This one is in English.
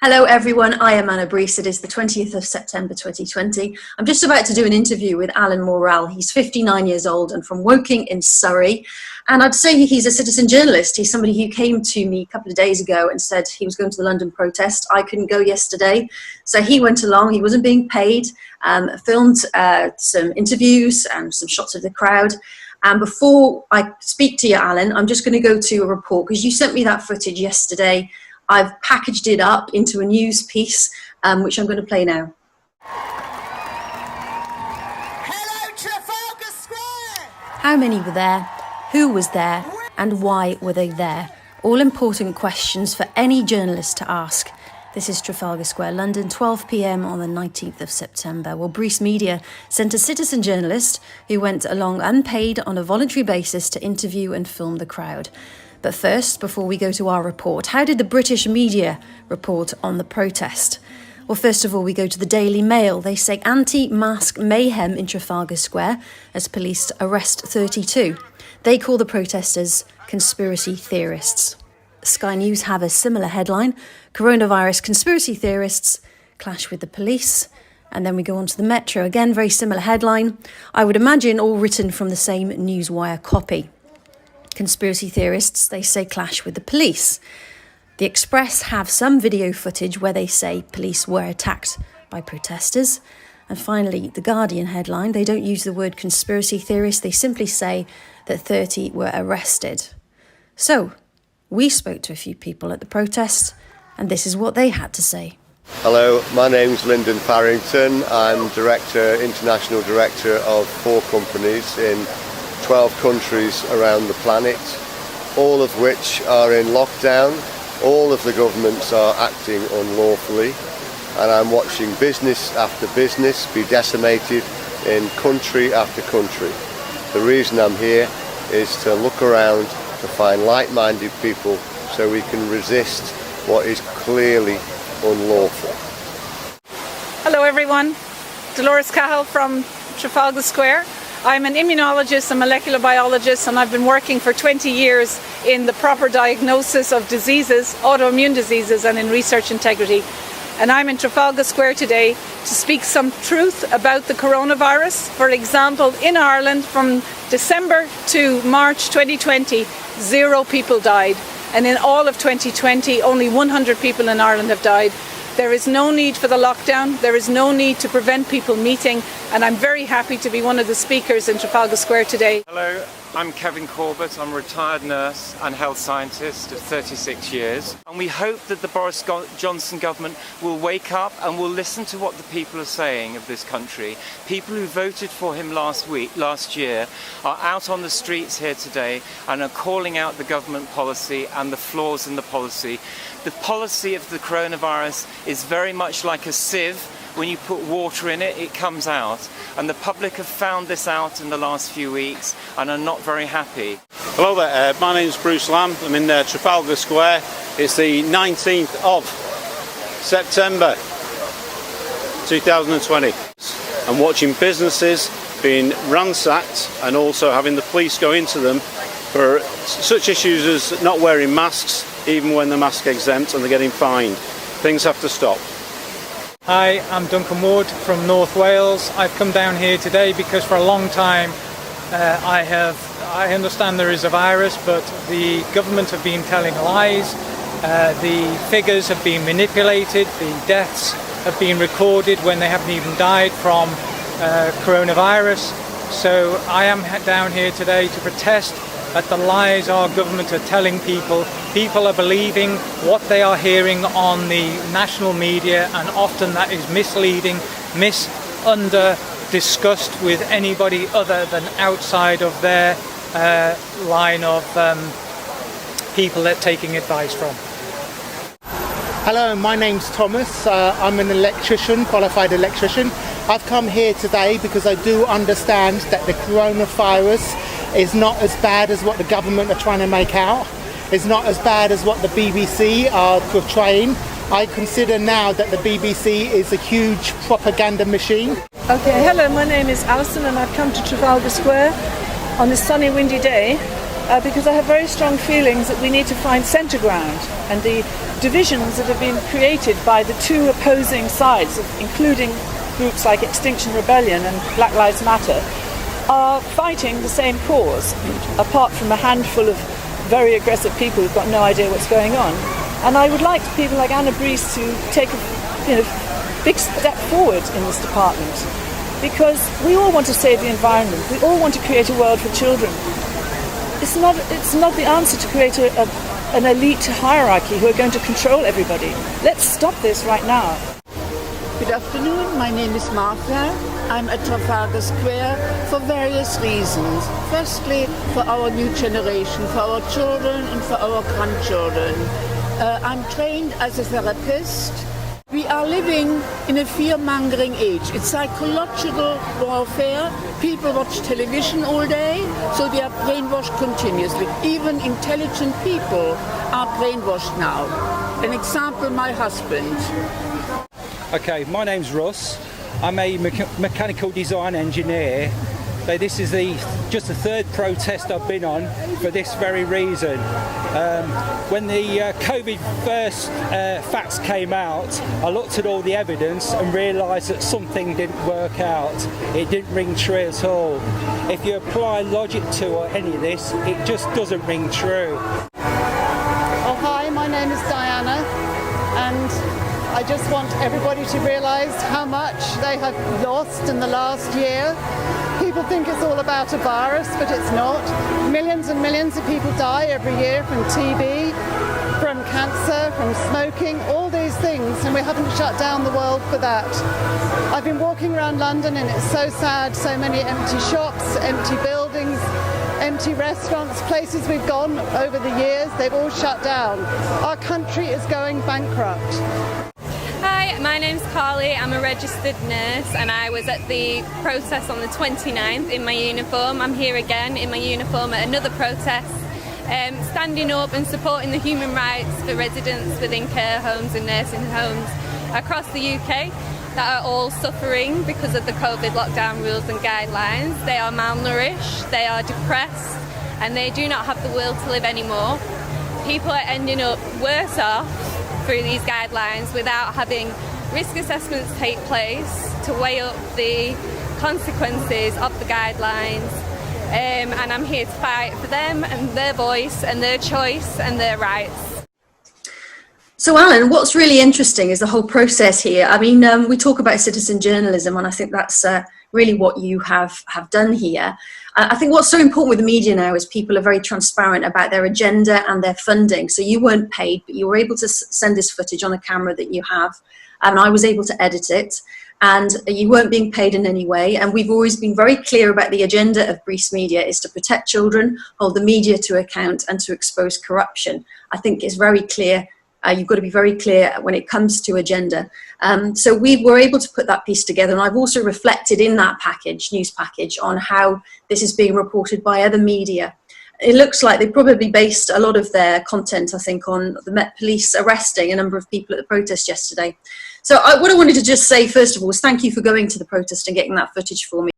Hello everyone, I am Anna Brees. It is the 20th of September 2020. I'm just about to do an interview with Alan Morrell. He's 59 years old and from Woking in Surrey. And I'd say he's a citizen journalist. He's somebody who came to me a couple of days ago and said he was going to the London protest. I couldn't go yesterday. So he went along, he wasn't being paid, filmed some interviews and some shots of the crowd. And before I speak to you, Alan, I'm just going to go to a report because you sent me that footage yesterday. I've packaged it up into a news piece, which I'm going to play now. Hello, Trafalgar Square! How many were there? Who was there? And why were they there? All important questions for any journalist to ask. This is Trafalgar Square, London, 12 p.m. on the 19th of September. Well, Brees Media sent a citizen journalist who went along unpaid on a voluntary basis to interview and film the crowd. But first, before we go to our report, how did the British media report on the protest? Well, first of all, we go to the Daily Mail. They say anti-mask mayhem in Trafalgar Square as police arrest 32. They call the protesters conspiracy theorists. Sky News have a similar headline. Coronavirus conspiracy theorists clash with the police. And then we go on to the Metro. Again, very similar headline. I would imagine all written from the same Newswire copy. Conspiracy theorists, they say, clash with the police. The Express have some video footage where they say police were attacked by protesters. And finally, the Guardian headline, they don't use the word conspiracy theorists, they simply say that 30 were arrested. So, we spoke to a few people at the protest, and this is what they had to say. Hello, my name's Lyndon Farrington. I'm international director of 4 companies in 12 countries around the planet, all of which are in lockdown. All of the governments are acting unlawfully, and I'm watching business after business be decimated in country after country. The reason I'm here is to look around to find like-minded people so we can resist what is clearly unlawful. Hello everyone, Dolores Cahill from Trafalgar Square. I'm an immunologist and molecular biologist, and I've been working for 20 years in the proper diagnosis of diseases, autoimmune diseases, and in research integrity. And I'm in Trafalgar Square today to speak some truth about the coronavirus. For example, in Ireland from December to March 2020, 0 people died. And in all of 2020, only 100 people in Ireland have died. There is no need for the lockdown. There is no need to prevent people meeting. And I'm very happy to be one of the speakers in Trafalgar Square today. Hello, I'm Kevin Corbett. I'm a retired nurse and health scientist of 36 years. And we hope that the Boris Johnson government will wake up and will listen to what the people are saying of this country. People who voted for him last year, are out on the streets here today and are calling out the government policy and the flaws in the policy. The policy of the coronavirus is very much like a sieve. When you put water in it, it comes out. And the public have found this out in the last few weeks and are not very happy. Hello there, my name's Bruce Lamb. I'm in Trafalgar Square. It's the 19th of September 2020. I'm watching businesses being ransacked and also having the police go into them for such issues as not wearing masks, even when they're mask exempt, and they're getting fined. Things have to stop. Hi, I'm Duncan Wood from North Wales. I've come down here today because for a long time I understand there is a virus, but the government have been telling lies. The figures have been manipulated. The deaths have been recorded when they haven't even died from coronavirus. So I am down here today to protest at the lies our government are telling people. People are believing what they are hearing on the national media, and often that is misleading, discussed with anybody other than outside of their line of people they're taking advice from. Hello, my name's Thomas. I'm an electrician, qualified electrician. I've come here today because I do understand that the coronavirus is not as bad as what the government are trying to make out. It's not as bad as what the BBC are portraying. I consider now that the BBC is a huge propaganda machine. Okay, hello, my name is Alison and I've come to Trafalgar Square on this sunny, windy day because I have very strong feelings that we need to find centre ground, and the divisions that have been created by the two opposing sides, including groups like Extinction Rebellion and Black Lives Matter, are fighting the same cause, apart from a handful of very aggressive people who've got no idea what's going on. And I would like people like Anna Brees to take a big step forward in this department, because we all want to save the environment. We all want to create a world for children. It's not the answer to create an elite hierarchy who are going to control everybody. Let's stop this right now. Good afternoon, my name is Martha. I'm at Trafalgar Square for various reasons. Firstly, for our new generation, for our children and for our grandchildren. I'm trained as a therapist. We are living in a fear-mongering age. It's psychological warfare. People watch television all day, so they are brainwashed continuously. Even intelligent people are brainwashed now. An example, my husband. Okay, my name's Russ. I'm a mechanical design engineer. So this is just the third protest I've been on for this very reason. When the COVID first facts came out, I looked at all the evidence and realised that something didn't work out. It didn't ring true at all. If you apply logic to any of this, it just doesn't ring true. Oh, hi, my name is Diana, and I just want everybody to realise how much they have lost in the last year. People think it's all about a virus, but it's not. Millions and millions of people die every year from TB, from cancer, from smoking, all these things, and we haven't shut down the world for that. I've been walking around London and it's so sad, so many empty shops, empty buildings, empty restaurants, places we've gone over the years, they've all shut down. Our country is going bankrupt. Hi, my name's Carly. I'm a registered nurse and I was at the protest on the 29th in my uniform. I'm here again in my uniform at another protest, standing up and supporting the human rights for residents within care homes and nursing homes across the UK that are all suffering because of the COVID lockdown rules and guidelines. They are malnourished, they are depressed, and they do not have the will to live anymore. People are ending up worse off through these guidelines without having risk assessments take place to weigh up the consequences of the guidelines, and I'm here to fight for them and their voice and their choice and their rights. So Alan, what's really interesting is the whole process here. I mean, we talk about citizen journalism, and I think that's really what you have done here. I think what's so important with the media now is people are very transparent about their agenda and their funding. So you weren't paid, but you were able to send this footage on a camera that you have, and I was able to edit it, and you weren't being paid in any way. And we've always been very clear about the agenda of Brees Media is to protect children, hold the media to account, and to expose corruption. I think it's very clear. You've got to be very clear when it comes to agenda. So we were able to put that piece together, and I've also reflected in that news package, on how this is being reported by other media. It looks like they probably based a lot of their content, I think, on the Met Police arresting a number of people at the protest yesterday. So what I wanted to just say, first of all, is thank you for going to the protest and getting that footage for me.